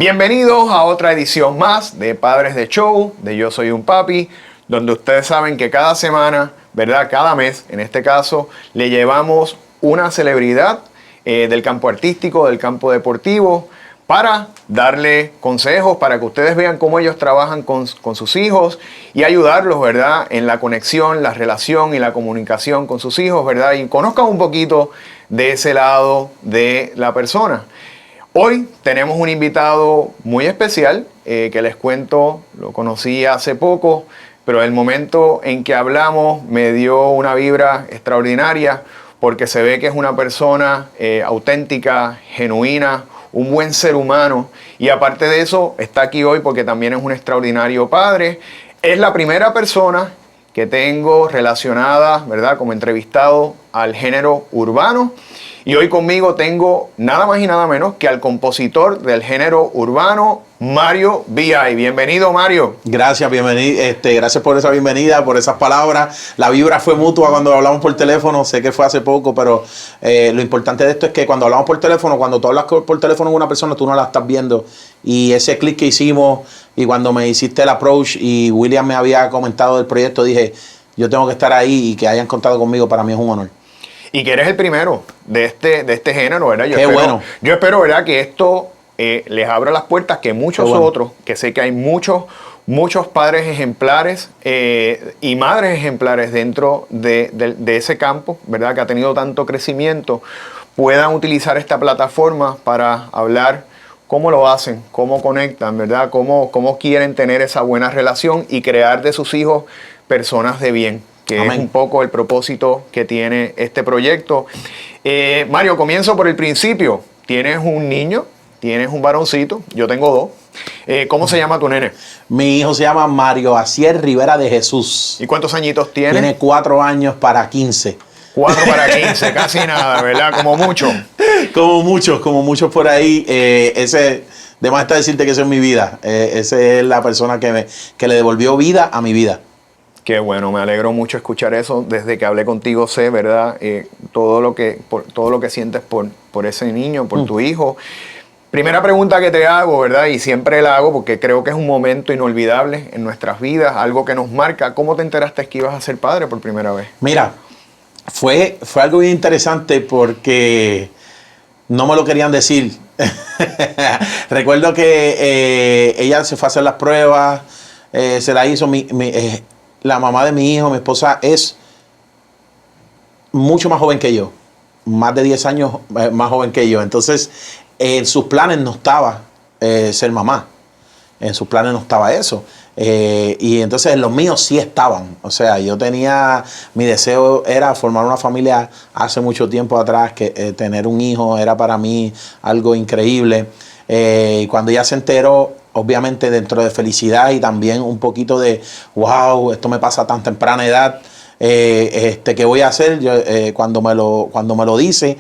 Bienvenidos a otra edición más de Padres de Show, de Yo Soy un Papi, donde ustedes saben que cada semana, ¿verdad? Cada mes, en este caso, le llevamos una celebridad del campo artístico, del campo deportivo, para darle consejos, para que ustedes vean cómo ellos trabajan con sus hijos y ayudarlos, ¿verdad? En la conexión, la relación y la comunicación con sus hijos, ¿verdad? Y conozcan un poquito de ese lado de la persona. Hoy tenemos un invitado muy especial que les cuento, lo conocí hace poco, pero el momento en que hablamos me dio una vibra extraordinaria porque se ve que es una persona auténtica, genuina, un buen ser humano y aparte de eso está aquí hoy porque también es un extraordinario padre. Es la primera persona que tengo relacionada, ¿verdad?, como entrevistado al género urbano. Y hoy conmigo tengo nada más y nada menos que al compositor del género urbano, Mario V.I. Bienvenido, Mario. Gracias, bienvenido. Gracias por esa bienvenida, por esas palabras. La vibra fue mutua cuando hablamos por teléfono. Sé que fue hace poco, pero lo importante de esto es que cuando hablamos por teléfono, cuando tú hablas por teléfono con una persona, tú no la estás viendo. Y ese clic que hicimos y cuando me hiciste el approach y William me había comentado del proyecto, dije, yo tengo que estar ahí y que hayan contado conmigo, para mí es un honor. Y que eres el primero de este género, ¿verdad? Yo espero, ¿verdad?, que esto les abra las puertas que muchos otros, que sé que hay muchos padres ejemplares y madres ejemplares dentro de ese campo, ¿verdad?, que ha tenido tanto crecimiento, puedan utilizar esta plataforma para hablar cómo lo hacen, cómo conectan, ¿verdad?, cómo quieren tener esa buena relación y crear de sus hijos personas de bien, que Amén. Es un poco el propósito que tiene este proyecto. Mario, comienzo por el principio. Tienes un niño, tienes un varoncito, yo tengo dos. ¿Cómo se llama tu nene? Mi hijo se llama Mario Acier Rivera de Jesús. ¿Y cuántos añitos tiene? Tiene 4 años para 15. 4 para 15, casi nada, ¿verdad? Como mucho. Como muchos por ahí. De más está decirte que esa es mi vida. Esa es la persona que le devolvió vida a mi vida. Qué bueno, me alegro mucho escuchar eso. Desde que hablé contigo sé, ¿verdad?, todo lo que sientes por ese niño, por tu hijo. Primera pregunta que te hago, ¿verdad?, y siempre la hago porque creo que es un momento inolvidable en nuestras vidas, algo que nos marca. ¿Cómo te enteraste que ibas a ser padre por primera vez? Mira, fue algo bien interesante porque no me lo querían decir. Recuerdo que ella se fue a hacer las pruebas, se la hizo la mamá de mi hijo, mi esposa, es mucho más joven que yo, más de 10 años más joven que yo. Entonces, en sus planes no estaba ser mamá, en sus planes no estaba eso. Y entonces los míos sí estaban. O sea, mi deseo era formar una familia hace mucho tiempo atrás, que tener un hijo era para mí algo increíble. Y cuando ella se enteró, obviamente dentro de felicidad y también un poquito de wow, esto me pasa a tan temprana edad, ¿qué voy a hacer? Cuando me lo dice,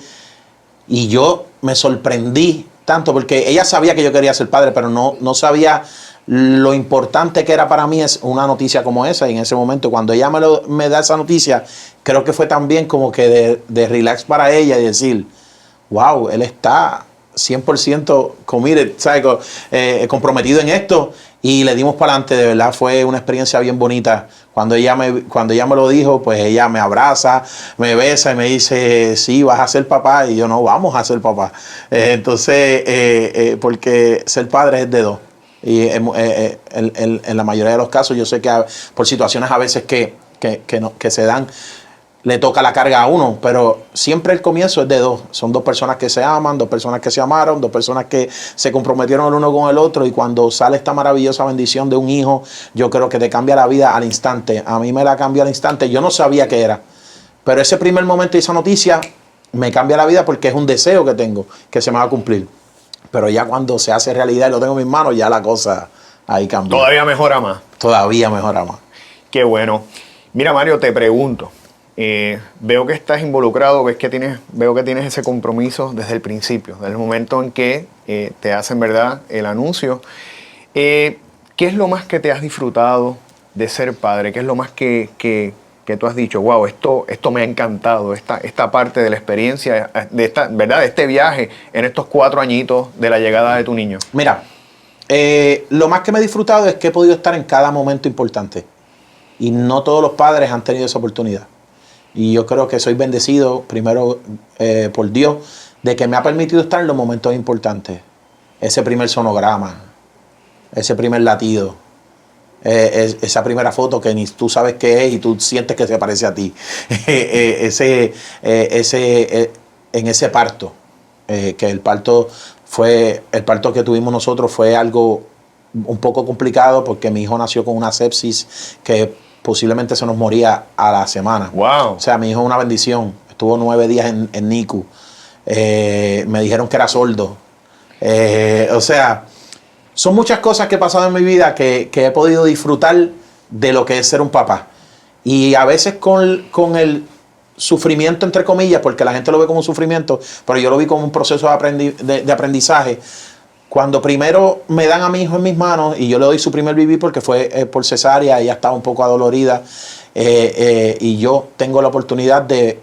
y yo me sorprendí tanto porque ella sabía que yo quería ser padre, pero no sabía lo importante que era para mí es una noticia como esa. Y en ese momento, cuando ella me da esa noticia, creo que fue también como que de relax para ella y decir, wow, él está 100% committed, ¿sabes? Comprometido en esto, y le dimos para adelante. De verdad fue una experiencia bien bonita. Cuando ella me lo dijo, pues ella me abraza, me besa y me dice, sí, vas a ser papá. Y yo, no, vamos a ser papá. Porque ser padre es de dos. Y en la mayoría de los casos, yo sé que por situaciones a veces que se dan, le toca la carga a uno, pero siempre el comienzo es de dos. Son dos personas que se aman, dos personas que se amaron, dos personas que se comprometieron el uno con el otro, y cuando sale esta maravillosa bendición de un hijo, yo creo que te cambia la vida al instante. A mí me la cambió al instante. Yo no sabía qué era, pero ese primer momento y esa noticia me cambia la vida porque es un deseo que tengo, que se me va a cumplir. Pero ya cuando se hace realidad y lo tengo en mis manos, ya la cosa ahí cambia. Todavía mejora más. Todavía mejora más. Qué bueno. Mira, Mario, te pregunto. Veo que estás involucrado, veo que tienes ese compromiso desde el principio, desde el momento en que te hacen, ¿verdad?, el anuncio. ¿Qué es lo más que te has disfrutado de ser padre? ¿Qué es lo más que tú has dicho, wow, esto me ha encantado, esta parte de la experiencia, ¿verdad?, de este viaje en estos 4 añitos de la llegada de tu niño? Mira, Lo más que me he disfrutado es que he podido estar en cada momento importante. Y no todos los padres han tenido esa oportunidad. Y yo creo que soy bendecido, primero por Dios, de que me ha permitido estar en los momentos importantes. Ese primer sonograma, ese primer latido, esa primera foto que ni tú sabes qué es y tú sientes que se parece a ti. En ese parto, que el parto que tuvimos nosotros fue algo un poco complicado porque mi hijo nació con una sepsis que posiblemente se nos moría a la semana. Wow. O sea, mi hijo es una bendición. Estuvo 9 días en NICU. Me dijeron que era sordo. O sea, son muchas cosas que he pasado en mi vida que he podido disfrutar de lo que es ser un papá. Y a veces con el sufrimiento, entre comillas, porque la gente lo ve como un sufrimiento, pero yo lo vi como un proceso de aprendizaje. Cuando primero me dan a mi hijo en mis manos y yo le doy su primer bebé porque fue por cesárea, ella estaba un poco adolorida, y yo tengo la oportunidad de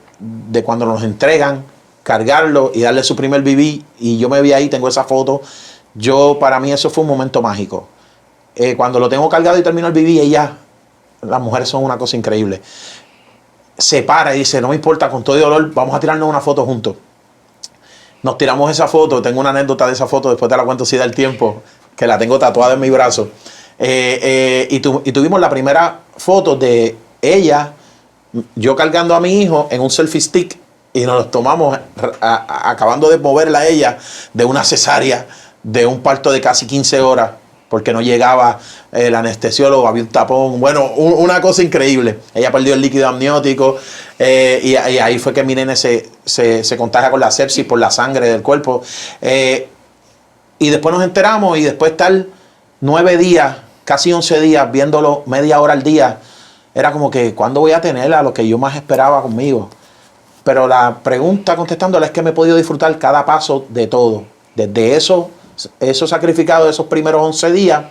cuando nos entregan, cargarlo y darle su primer bebé, y yo me vi ahí, tengo esa foto. Para mí eso fue un momento mágico. Cuando lo tengo cargado y termino el bebé, las mujeres son una cosa increíble. Se para y dice, no me importa, con todo el dolor, vamos a tirarnos una foto juntos. Nos tiramos esa foto, tengo una anécdota de esa foto, después te la cuento si da el tiempo, que la tengo tatuada en mi brazo. Y tuvimos la primera foto de ella, yo cargando a mi hijo en un selfie stick, y nos los tomamos acabando de moverla a ella de una cesárea, de un parto de casi 15 horas, porque no llegaba el anestesiólogo, había un tapón, bueno, una cosa increíble. Ella perdió el líquido amniótico, y ahí fue que mi nene se contagia con la sepsis por la sangre del cuerpo. Y después nos enteramos, y después estar 9 días, casi 11 días, viéndolo media hora al día, era como que, ¿cuándo voy a tener a lo que yo más esperaba conmigo? Pero la pregunta contestándola es que me he podido disfrutar cada paso de todo. Desde eso sacrificado, esos primeros 11 días,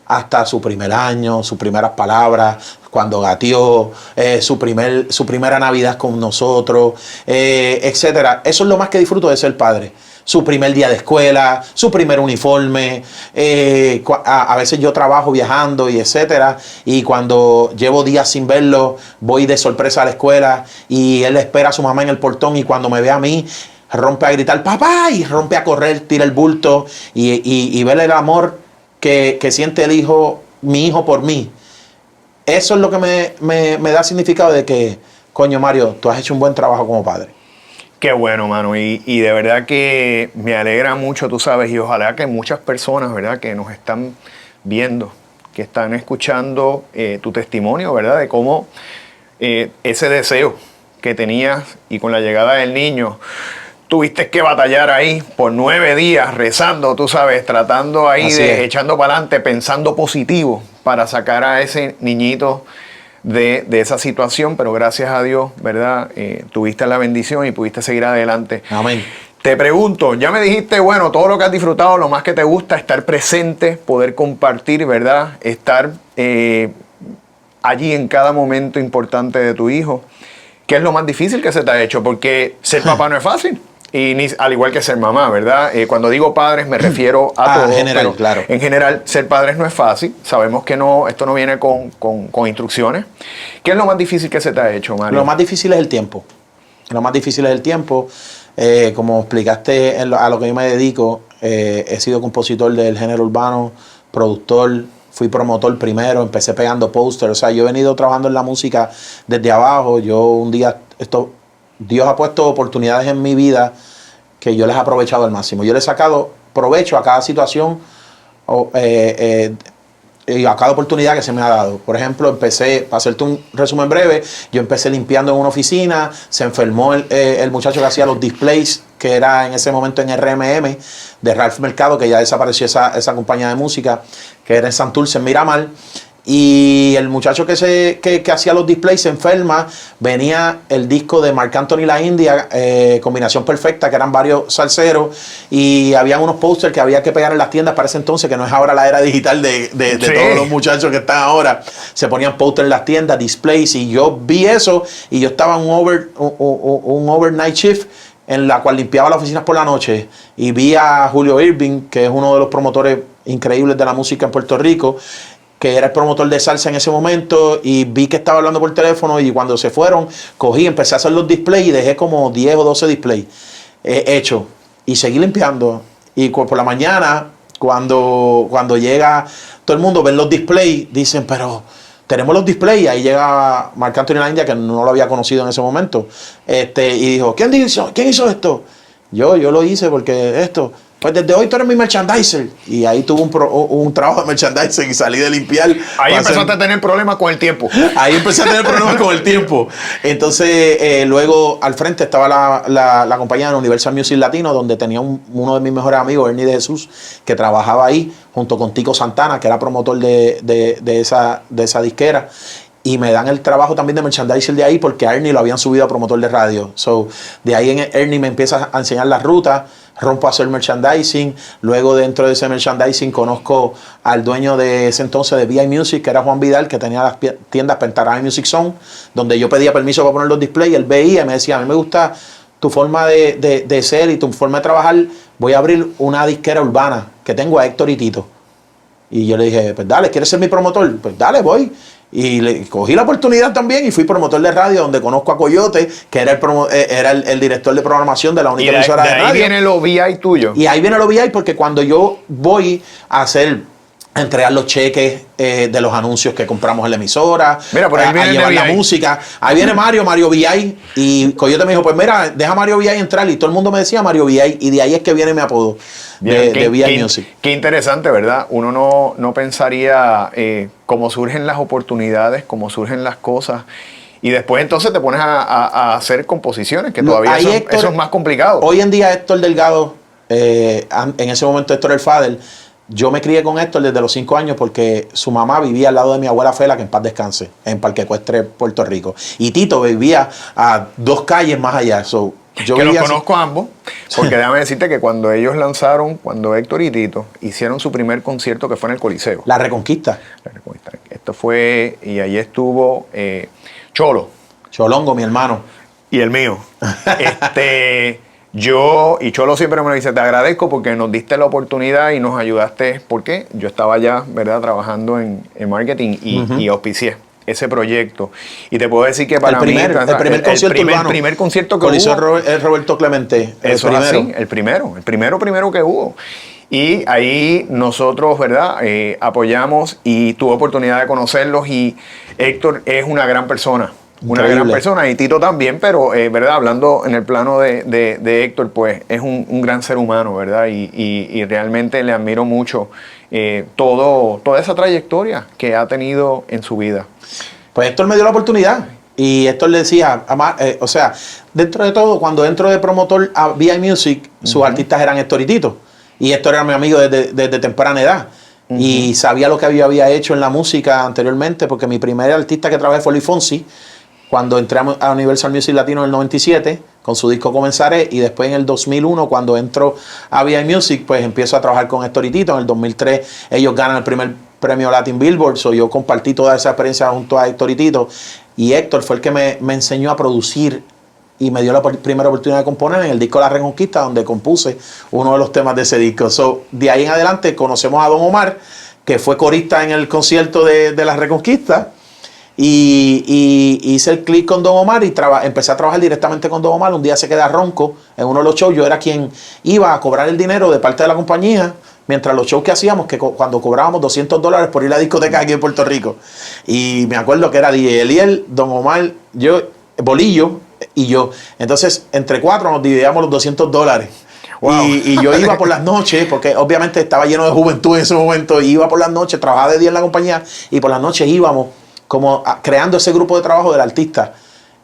hasta su primer año, sus primeras palabras, cuando gateó, su primera Navidad con nosotros, etcétera. Eso es lo más que disfruto de ser padre. Su primer día de escuela, su primer uniforme. A veces yo trabajo viajando y etcétera, y cuando llevo días sin verlo, voy de sorpresa a la escuela y él espera a su mamá en el portón, y cuando me ve a mí, rompe a gritar ¡papá! Y rompe a correr, tira el bulto, y ver el amor que siente mi hijo por mí. Eso es lo que me da significado de que, coño Mario, tú has hecho un buen trabajo como padre. Qué bueno, mano, y de verdad que me alegra mucho, tú sabes, y ojalá que muchas personas, ¿verdad?, que nos están viendo, que están escuchando tu testimonio, ¿verdad?, de cómo ese deseo que tenías y con la llegada del niño, tuviste que batallar ahí por 9 días rezando, tú sabes, tratando ahí echando para adelante, pensando positivo para sacar a ese niñito de esa situación, pero gracias a Dios, ¿verdad? Tuviste la bendición y pudiste seguir adelante. Amén. Te pregunto, ya me dijiste, bueno, todo lo que has disfrutado, lo más que te gusta, estar presente, poder compartir, ¿verdad? Estar allí en cada momento importante de tu hijo. ¿Qué es lo más difícil que se te ha hecho? Porque ser papá no es fácil. Y al igual que ser mamá, ¿verdad? Cuando digo padres me refiero a todos. En general, claro. En general, ser padres no es fácil. Sabemos que esto no viene con instrucciones. ¿Qué es lo más difícil que se te ha hecho, Mario? Lo más difícil es el tiempo. Lo más difícil es el tiempo. Como explicaste a lo que yo me dedico, he sido compositor del género urbano, productor, fui promotor primero, empecé pegando pósters. O sea, yo he venido trabajando en la música desde abajo. Dios ha puesto oportunidades en mi vida que yo les he aprovechado al máximo. Yo le he sacado provecho a cada situación y a cada oportunidad que se me ha dado. Por ejemplo, para hacerte un resumen breve, yo empecé limpiando en una oficina, se enfermó el muchacho que hacía los displays, que era en ese momento en RMM, de Ralph Mercado, que ya desapareció esa compañía de música, que era en Santurce, en Miramar. Y el muchacho que hacía los displays se enferma. Venía el disco de Marc Anthony La India, Combinación Perfecta, que eran varios salseros, y había unos pósters que había que pegar en las tiendas para ese entonces, que no es ahora la era digital de sí, todos los muchachos que están ahora. Se ponían pósters en las tiendas, displays, y yo vi eso, y yo estaba en un overnight shift en la cual limpiaba las oficinas por la noche, y vi a Julio Irving, que es uno de los promotores increíbles de la música en Puerto Rico, que era el promotor de salsa en ese momento, y vi que estaba hablando por teléfono, y cuando se fueron, empecé a hacer los displays y dejé como 10 o 12 displays hechos, y seguí limpiando. Y por la mañana, cuando llega todo el mundo, ven los displays, dicen, pero tenemos los displays, y ahí llega Marc Anthony India, que no lo había conocido en ese momento, y dijo, ¿quién hizo esto? Yo lo hice porque esto... Pues desde hoy tú eres mi merchandiser. Y ahí tuve un trabajo de merchandising y salí de limpiar. Ahí empezaste a tener problemas con el tiempo. Ahí empecé a tener problemas con el tiempo. Entonces, luego al frente estaba la compañía de Universal Music Latino, donde tenía uno de mis mejores amigos, Ernie de Jesús, que trabajaba ahí junto con Tico Santana, que era promotor de esa disquera. Y me dan el trabajo también de merchandiser de ahí, porque a Ernie lo habían subido a promotor de radio. So, de ahí Ernie me empieza a enseñar la ruta, rompo a hacer merchandising. Luego, dentro de ese merchandising, conozco al dueño de ese entonces de VI Music, que era Juan Vidal, que tenía las tiendas Pentagrama Music Zone, donde yo pedía permiso para poner los displays. Él veía y me decía, a mí me gusta tu forma de ser y tu forma de trabajar. Voy a abrir una disquera urbana que tengo a Héctor y Tito. Y yo le dije, pues dale, ¿quieres ser mi promotor? Pues dale, voy. Y cogí la oportunidad también y fui promotor de radio, donde conozco a Coyote, que era el director de programación de la única emisora de radio. Y ahí viene el OBI tuyo. Y ahí viene el OBI, porque cuando yo voy a entregar los cheques de los anuncios que compramos en la emisora, mira, por ahí viene a llevar la VI. música. Ahí viene Mario VI, y Coyote me dijo, pues mira, deja Mario VI entrar, y todo el mundo me decía Mario VI, y de ahí es que viene mi apodo de VI Music. Qué interesante, ¿verdad? Uno no pensaría cómo surgen las oportunidades, cómo surgen las cosas, y después entonces te pones a hacer composiciones, que todavía eso es más complicado. Hoy en día Héctor Delgado, en ese momento Héctor el Fader, yo me crié con Héctor desde los 5 años, porque su mamá vivía al lado de mi abuela Fela, que en paz descanse, en Parque Ecuestre, Puerto Rico. Y Tito vivía a 2 calles más allá. Yo que los conozco a ambos, porque déjame decirte que cuando Héctor y Tito hicieron su primer concierto, que fue en el Coliseo. La Reconquista. Esto fue, y ahí estuvo Cholo. Cholongo, mi hermano. Y el mío. Y Cholo siempre me dice, te agradezco porque nos diste la oportunidad y nos ayudaste, porque yo estaba ya, ¿verdad?, trabajando en marketing y auspicié ese proyecto. Y te puedo decir que para el primer concierto urbano. El primer concierto que Coliseo hubo. Roberto Clemente. Eso es así, el primero que hubo. Y ahí nosotros, ¿verdad?, apoyamos, y tuve oportunidad de conocerlos, y Héctor es una gran persona. Una gran persona, y Tito también, pero, ¿verdad?, hablando en el plano de Héctor, pues es un gran ser humano, ¿verdad? Y realmente le admiro mucho toda esa trayectoria que ha tenido en su vida. Pues Héctor me dio la oportunidad, y Héctor le decía, o sea, dentro de todo, cuando entro de promotor a VI Music, sus artistas eran Héctor y Tito, y Héctor era mi amigo desde temprana edad. Y sabía lo que yo había hecho en la música anteriormente, porque mi primer artista que trabajé fue Luis Fonsi, cuando entré a Universal Music Latino en el 97, con su disco Comenzaré, y después en el 2001, cuando entro a VI Music, pues empiezo a trabajar con Héctor y Tito. En el 2003 ellos ganan el primer premio Latin Billboard, yo compartí toda esa experiencia junto a Héctor y Tito, y Héctor fue el que me enseñó a producir y me dio la primera oportunidad de componer en el disco La Reconquista, donde compuse uno de los temas de ese disco. De ahí en adelante conocemos a Don Omar, que fue corista en el concierto de La Reconquista, y hice el click con Don Omar, y empecé a trabajar directamente con Don Omar. Un día se queda ronco en uno de los shows. Yo era quien iba a cobrar el dinero de parte de la compañía, mientras los shows que hacíamos, que cuando cobrábamos $200 por ir a discotecas aquí en Puerto Rico. Y me acuerdo que era DJ Eliel, Don Omar, yo, Bolillo y yo. Entonces, entre 4 nos dividíamos los $200. Wow. Y yo iba por las noches, porque obviamente estaba lleno de juventud en ese momento, y iba por las noches, trabajaba de día en la compañía, y por las noches íbamos como creando ese grupo de trabajo del artista.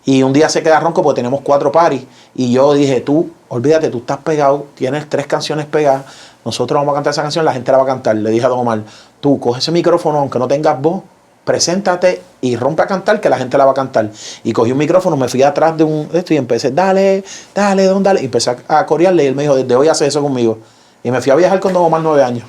Y un día se queda ronco porque tenemos 4 paris, y yo dije, tú, olvídate, tú estás pegado, tienes 3 canciones pegadas, nosotros vamos a cantar esa canción, la gente la va a cantar. Le dije a Don Omar, tú coge ese micrófono, aunque no tengas voz, preséntate y rompe a cantar, que la gente la va a cantar. Y cogí un micrófono, me fui atrás de esto y empecé, dale, dale, y empecé a corearle, y él me dijo, desde hoy hace eso conmigo. Y me fui a viajar con Don Omar 9 años.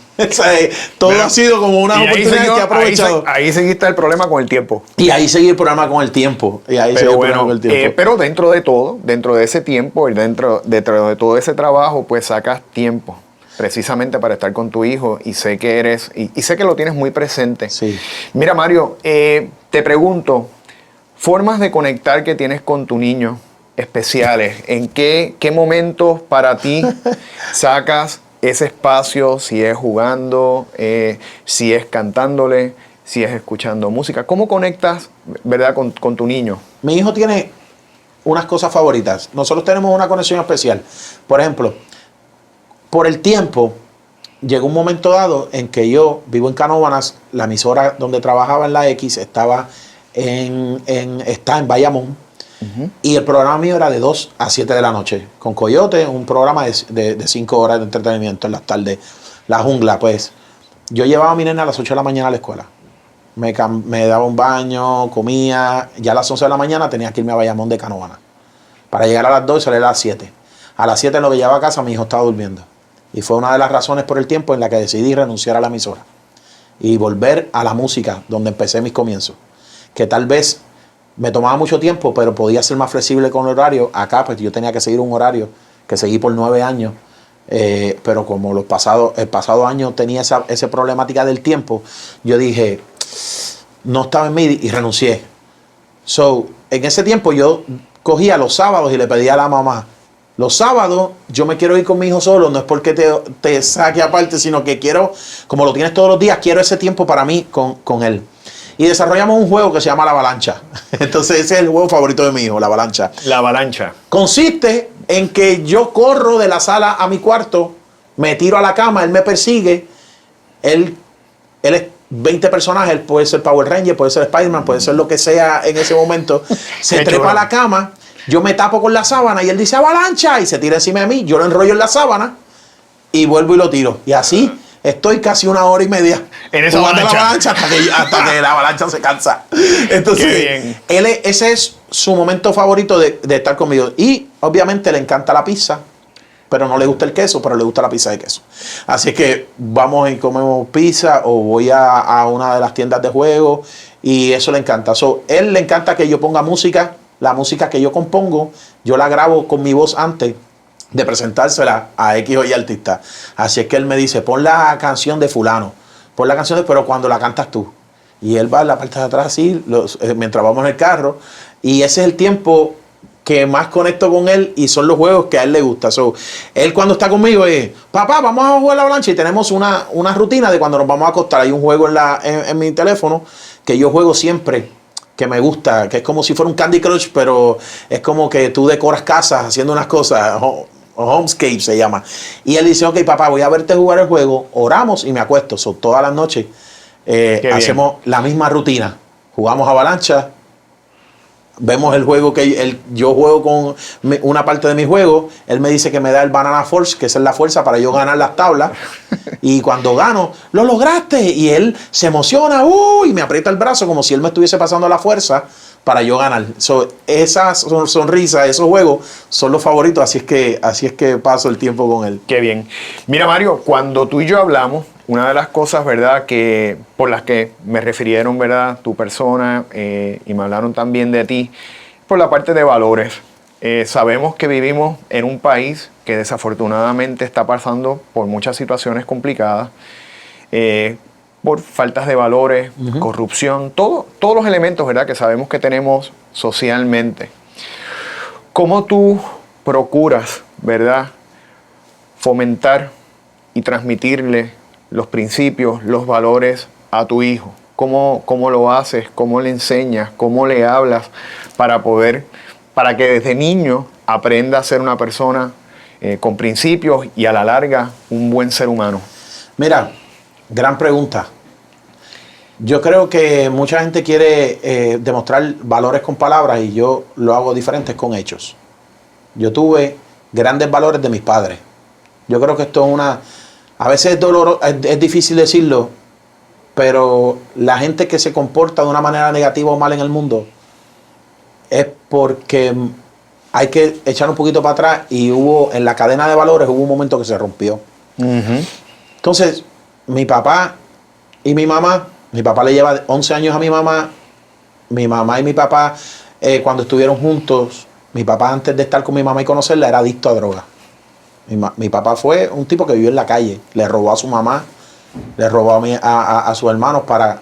Todo ha sido como una oportunidad que he aprovechado. Ahí seguiste el problema con el tiempo. Y ahí seguí el programa con el tiempo. Pero dentro de todo, dentro de ese tiempo y dentro de todo ese trabajo, pues sacas tiempo precisamente para estar con tu hijo y sé que eres, y sé que lo tienes muy presente. Sí. Mira, Mario, te pregunto, formas de conectar que tienes con tu niño especiales, ¿en qué momentos para ti sacas ese espacio, si es jugando, si es cantándole, si es escuchando música? ¿Cómo conectas, verdad, con tu niño? Mi hijo tiene unas cosas favoritas. Nosotros tenemos una conexión especial. Por ejemplo, por el tiempo, llegó un momento dado en que yo vivo en Canóvanas, la emisora donde trabajaba en la X está en Bayamón, y el programa mío era de 2 a 7 de la noche, con Coyote, un programa de 5 horas de entretenimiento en las tardes, La Jungla. Pues yo llevaba a mi nena a las 8 de la mañana a la escuela. Me daba un baño, comía. Ya a las 11 de la mañana tenía que irme a Bayamón de Canóvanas para llegar a las 2 y salir a las 7. A las 7 en lo que llegaba a casa, mi hijo estaba durmiendo. Y fue una de las razones por el tiempo en la que decidí renunciar a la emisora y volver a la música, donde empecé mis comienzos. Que tal vez me tomaba mucho tiempo, pero podía ser más flexible con el horario. Acá, pues yo tenía que seguir un horario que seguí por 9 años. Pero como el pasado año tenía esa problemática del tiempo, yo dije, no estaba en mí y renuncié. En ese tiempo yo cogía los sábados y le pedía a la mamá, los sábados yo me quiero ir con mi hijo solo, no es porque te saque aparte, sino que quiero, como lo tienes todos los días, quiero ese tiempo para mí con él. Y desarrollamos un juego que se llama La Avalancha. Entonces ese es el juego favorito de mi hijo, La Avalancha. La Avalancha. Consiste en que yo corro de la sala a mi cuarto, me tiro a la cama, él me persigue, él es 20 personajes, él puede ser Power Ranger, puede ser Spider-Man, puede ser lo que sea en ese momento. Se trepa a la cama, yo me tapo con la sábana y él dice avalancha y se tira encima de mí, yo lo enrollo en la sábana y vuelvo y lo tiro. Y así estoy casi 1 hora y media en esa avalancha hasta que la avalancha se cansa. Entonces, ese es su momento favorito de estar conmigo. Y obviamente le encanta la pizza, pero no le gusta el queso, pero le gusta la pizza de queso. Así que vamos y comemos pizza o voy a una de las tiendas de juegos y eso le encanta. Él le encanta que yo ponga música, la música que yo compongo, yo la grabo con mi voz antes de presentársela a X o Y artista. Así es que él me dice, pon la canción de fulano, pon la canción pero cuando la cantas tú. Y él va en la parte de atrás así, mientras vamos en el carro, y ese es el tiempo que más conecto con él y son los juegos que a él le gusta. Él cuando está conmigo es, papá, vamos a jugar la avalancha y tenemos una rutina de cuando nos vamos a acostar. Hay un juego en mi teléfono que yo juego siempre, que me gusta, que es como si fuera un Candy Crush, pero es como que tú decoras casas haciendo unas cosas, Homescape se llama. Y él dice, ok, papá, voy a verte jugar el juego, oramos y me acuesto. Todas las noches hacemos la misma rutina. Jugamos avalancha, vemos el juego que yo juego con una parte de mi juego. Él me dice que me da el Banana Force, que esa es la fuerza para yo ganar las tablas. Y cuando gano, ¡lo lograste! Y él se emociona, y me aprieta el brazo como si él me estuviese pasando la fuerza para yo ganar. Esas sonrisas, esos juegos son los favoritos, así es que paso el tiempo con él. Qué bien. Mira, Mario, cuando tú y yo hablamos, una de las cosas, ¿verdad?, que por las que me refirieron, ¿verdad?, tu persona y me hablaron también de ti, por la parte de valores. Sabemos que vivimos en un país que desafortunadamente está pasando por muchas situaciones complicadas, por faltas de valores, corrupción, todos los elementos, ¿verdad?, que sabemos que tenemos socialmente. ¿Cómo tú procuras, ¿verdad?, fomentar y transmitirle los principios, los valores a tu hijo? ¿Cómo lo haces? ¿Cómo le enseñas? ¿Cómo le hablas para que desde niño aprenda a ser una persona con principios y a la larga un buen ser humano? Mira, gran pregunta. Yo creo que mucha gente quiere demostrar valores con palabras y yo lo hago diferente con hechos. Yo tuve grandes valores de mis padres. Yo creo que esto es a veces es doloroso, es difícil decirlo, pero la gente que se comporta de una manera negativa o mal en el mundo es porque hay que echar un poquito para atrás y en la cadena de valores hubo un momento que se rompió. Entonces, mi papá y mi mamá, mi papá le lleva 11 años a mi mamá y mi papá cuando estuvieron juntos, mi papá antes de estar con mi mamá y conocerla era adicto a droga. Mi papá fue un tipo que vivió en la calle. Le robó a su mamá, le robó a sus hermanos para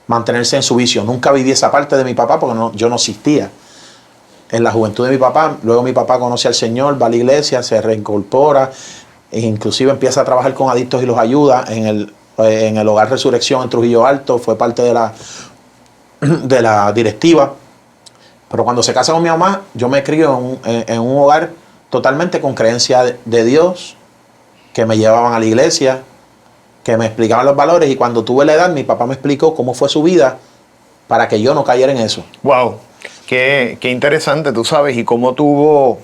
mantenerse en su vicio. Nunca viví esa parte de mi papá porque yo no existía. En la juventud de mi papá, luego mi papá conoce al Señor, va a la iglesia, se reincorpora, e inclusive empieza a trabajar con adictos y los ayuda en el Hogar Resurrección en Trujillo Alto, fue parte de la directiva. Pero cuando se casa con mi mamá, yo me crío en un hogar totalmente con creencia de Dios, que me llevaban a la iglesia, que me explicaban los valores, y cuando tuve la edad, mi papá me explicó cómo fue su vida para que yo no cayera en eso. Wow, qué interesante, tú sabes, y cómo tuvo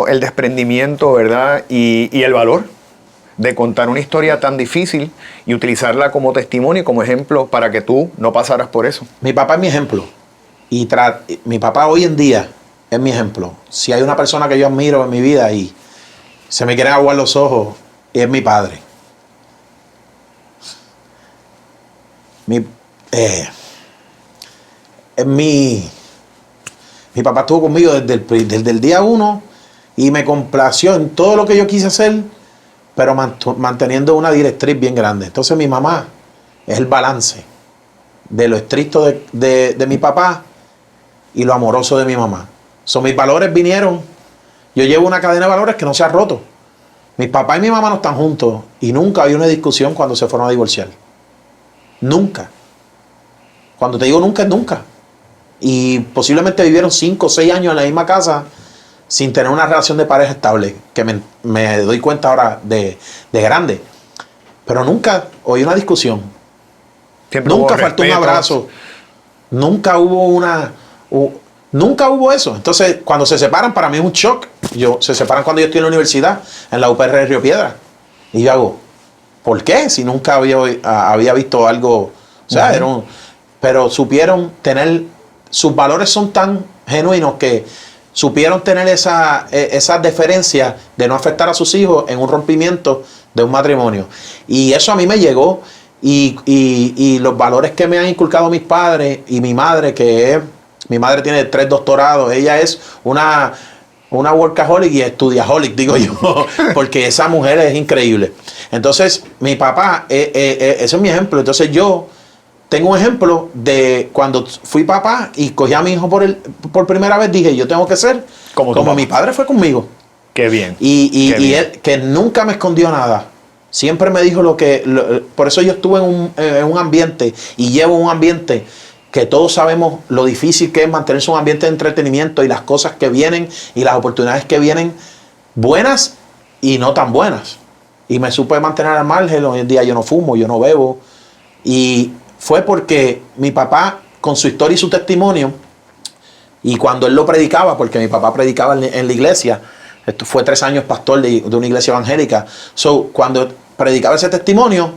el desprendimiento, ¿verdad? Y el valor de contar una historia tan difícil y utilizarla como testimonio y como ejemplo para que tú no pasaras por eso. Mi papá es mi ejemplo. Y mi papá hoy en día es mi ejemplo. Si hay una persona que yo admiro en mi vida y se me quieren aguar los ojos, es mi padre. Mi papá estuvo conmigo desde el día 1 y me complació en todo lo que yo quise hacer, pero manteniendo una directriz bien grande. Entonces mi mamá es el balance de lo estricto de mi papá y lo amoroso de mi mamá. Mis valores vinieron. Yo llevo una cadena de valores que no se ha roto. Mi papá y mi mamá no están juntos y nunca había una discusión cuando se fueron a divorciar. Nunca. Cuando te digo nunca, es nunca. Y posiblemente vivieron 5 o 6 años en la misma casa sin tener una relación de pareja estable, que me doy cuenta ahora de grande. Pero nunca oí una discusión. Siempre nunca faltó un abrazo. Nunca hubo eso. Entonces, cuando se separan, para mí es un shock. Se separan cuando yo estoy en la universidad, en la UPR de Río Piedra. Y yo hago, ¿por qué? Si nunca había visto algo. O sea, pero supieron tener. Sus valores son tan genuinos que supieron tener esa deferencia de no afectar a sus hijos en un rompimiento de un matrimonio. Y eso a mí me llegó. Y los valores que me han inculcado mis padres y mi madre, mi madre tiene 3 doctorados, ella es una workaholic y estudiaholic, digo yo, porque esa mujer es increíble. Entonces, mi papá, ese es mi ejemplo. Entonces yo tengo un ejemplo de cuando fui papá y cogí a mi hijo por primera vez, dije, yo tengo que ser como mi padre fue conmigo. Qué bien. Y él, que nunca me escondió nada. Siempre me dijo por eso yo estuve en un ambiente y llevo un ambiente que todos sabemos lo difícil que es mantenerse un ambiente de entretenimiento y las cosas que vienen y las oportunidades que vienen, buenas y no tan buenas. Y me supe mantener al margen. Hoy en día yo no fumo, yo no bebo. Y fue porque mi papá, con su historia y su testimonio, y cuando él lo predicaba, porque mi papá predicaba en la iglesia, esto fue 3 años pastor de una iglesia evangélica. Cuando predicaba ese testimonio,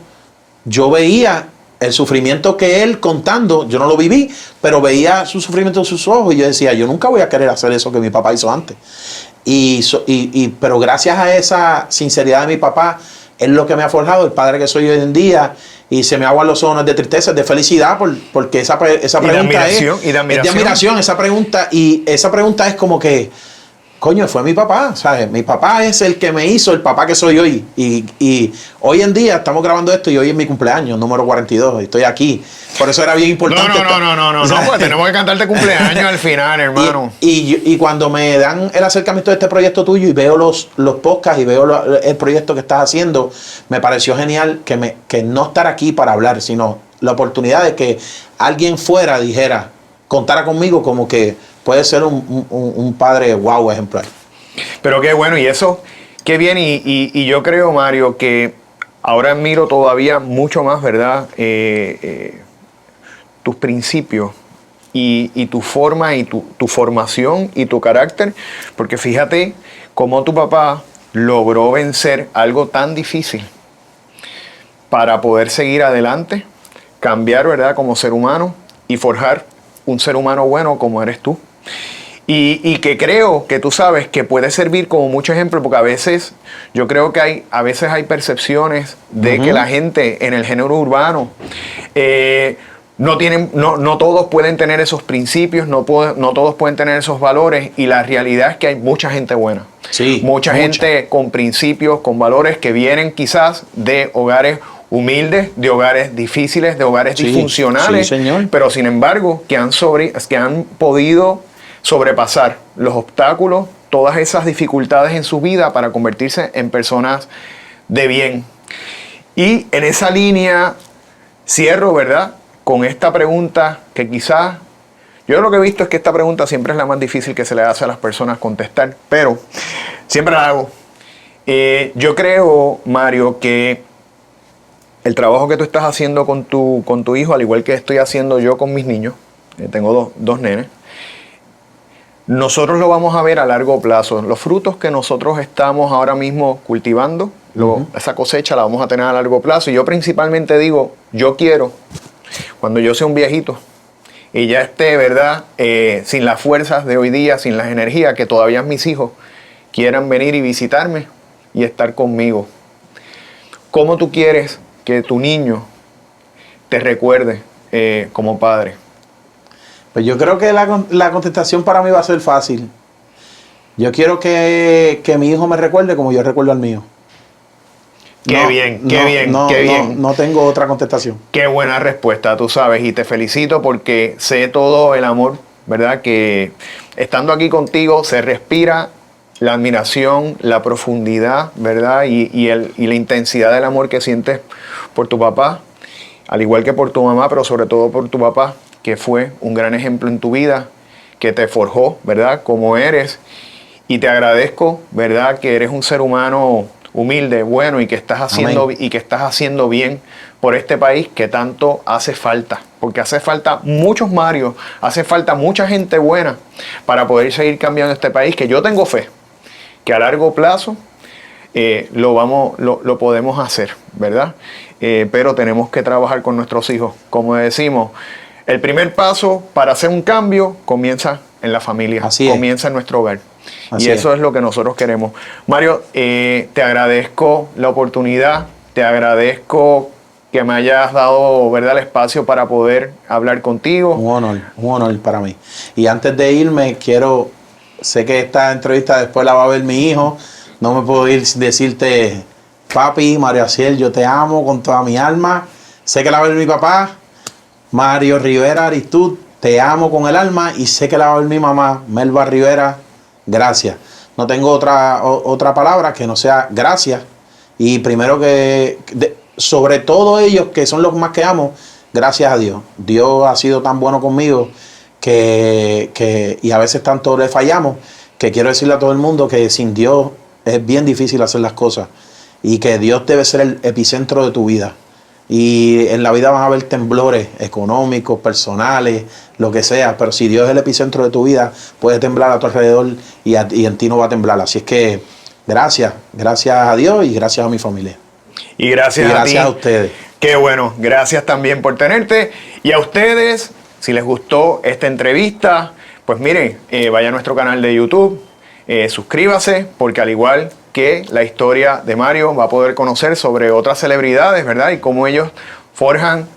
yo veía el sufrimiento que él contando, yo no lo viví, pero veía su sufrimiento en sus ojos y yo decía, yo nunca voy a querer hacer eso que mi papá hizo antes. Pero gracias a esa sinceridad de mi papá, es lo que me ha forjado el padre que soy hoy en día, y se me aguan los ojos de tristeza, de felicidad, porque esa pregunta es de admiración, esa pregunta es como que, coño, fue mi papá, ¿sabes? Mi papá es el que me hizo el papá que soy hoy. Y hoy en día estamos grabando esto y hoy es mi cumpleaños, número 42. Y estoy aquí. Por eso era bien importante. No, pues tenemos que cantarte cumpleaños al final, hermano. Y cuando me dan el acercamiento de este proyecto tuyo y veo los podcasts y veo el proyecto que estás haciendo, me pareció genial que no estar aquí para hablar, sino la oportunidad de que alguien fuera dijera, contara conmigo como que puede ser un padre wow ejemplar. Pero qué bueno, y eso, qué bien, y yo creo, Mario, que ahora admiro todavía mucho más, ¿verdad? Tus principios y tu forma y tu formación y tu carácter, porque fíjate cómo tu papá logró vencer algo tan difícil para poder seguir adelante, cambiar, ¿verdad?, como ser humano y forjar un ser humano bueno como eres tú. Y que creo que tú sabes que puede servir como mucho ejemplo, porque a veces yo creo que a veces hay percepciones de que la gente en el género urbano no todos pueden tener esos principios, no todos pueden tener esos valores, y la realidad es que hay mucha gente buena. Sí, mucha gente con principios, con valores, que vienen quizás de hogares humildes, de hogares difíciles, de hogares disfuncionales, sí, señor. pero sin embargo que han podido sobrepasar los obstáculos, todas esas dificultades en su vida para convertirse en personas de bien. Y en esa línea cierro, ¿verdad?, con esta pregunta que quizás, yo lo que he visto es que esta pregunta siempre es la más difícil que se le hace a las personas contestar, pero siempre la hago. Yo creo, Mario, que el trabajo que tú estás haciendo con tu hijo, al igual que estoy haciendo yo con mis niños, tengo dos nenes, nosotros lo vamos a ver a largo plazo. Los frutos que nosotros estamos ahora mismo cultivando, esa cosecha la vamos a tener a largo plazo. Y yo principalmente digo, yo quiero, cuando yo sea un viejito y ya esté, ¿verdad?, sin las fuerzas de hoy día, sin las energías, que todavía mis hijos quieran venir y visitarme y estar conmigo. ¿Cómo tú quieres que tu niño te recuerde como padre? Pues yo creo que la contestación para mí va a ser fácil. Yo quiero que mi hijo me recuerde como yo recuerdo al mío. Qué bien. No tengo otra contestación. Qué buena respuesta, tú sabes, y te felicito porque sé todo el amor, ¿verdad?, que estando aquí contigo se respira la admiración, la profundidad, ¿verdad?, y la intensidad del amor que sientes por tu papá, al igual que por tu mamá, pero sobre todo por tu papá, que fue un gran ejemplo en tu vida, que te forjó, ¿verdad?, como eres. Y te agradezco, ¿verdad?, que eres un ser humano humilde, bueno, y que estás haciendo bien por este país que tanto hace falta. Porque hace falta muchos Marios, hace falta mucha gente buena para poder seguir cambiando este país, que yo tengo fe que a largo plazo lo podemos hacer, ¿verdad? Pero tenemos que trabajar con nuestros hijos. Como decimos, el primer paso para hacer un cambio comienza en la familia, comienza en nuestro hogar. Y eso es lo que nosotros queremos. Mario, te agradezco la oportunidad, te agradezco que me hayas dado, ¿verdad?, el espacio para poder hablar contigo. Un honor para mí. Y antes de irme, sé que esta entrevista después la va a ver mi hijo, no me puedo ir sin decirte, papi, Mario Aciel, yo te amo con toda mi alma. Sé que la va a ver mi papá, Mario Rivera Aristud, te amo con el alma, y sé que la va a ver mi mamá, Melba Rivera, gracias. No tengo otra palabra que no sea gracias. Y primero sobre todo ellos, que son los más que amo, gracias a Dios. Dios ha sido tan bueno conmigo y a veces tanto le fallamos, que quiero decirle a todo el mundo que sin Dios es bien difícil hacer las cosas, y que Dios debe ser el epicentro de tu vida. Y en la vida van a haber temblores económicos, personales, lo que sea, pero si Dios es el epicentro de tu vida, puede temblar a tu alrededor y en ti no va a temblar. Así es que gracias a Dios y gracias a mi familia. Y gracias a ti. A ustedes. Qué bueno, gracias también por tenerte. Y a ustedes, si les gustó esta entrevista, pues miren, vaya a nuestro canal de YouTube, suscríbase, porque al igual que la historia de Mario, va a poder conocer sobre otras celebridades, ¿verdad? Y cómo ellos forjan,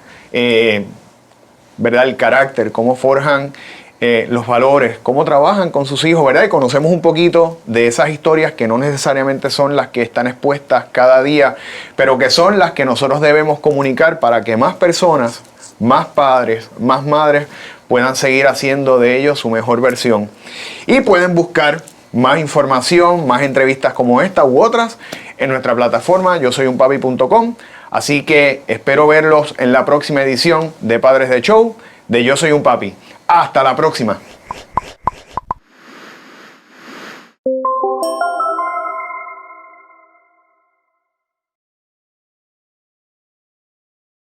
¿verdad?, el carácter, cómo forjan los valores, cómo trabajan con sus hijos, ¿verdad? Y conocemos un poquito de esas historias que no necesariamente son las que están expuestas cada día, pero que son las que nosotros debemos comunicar para que más personas, más padres, más madres puedan seguir haciendo de ellos su mejor versión. Y pueden buscar más información, más entrevistas como esta u otras en nuestra plataforma yosoyunpapi.com. Así que espero verlos en la próxima edición de Padres de Show de Yo Soy un Papi. Hasta la próxima.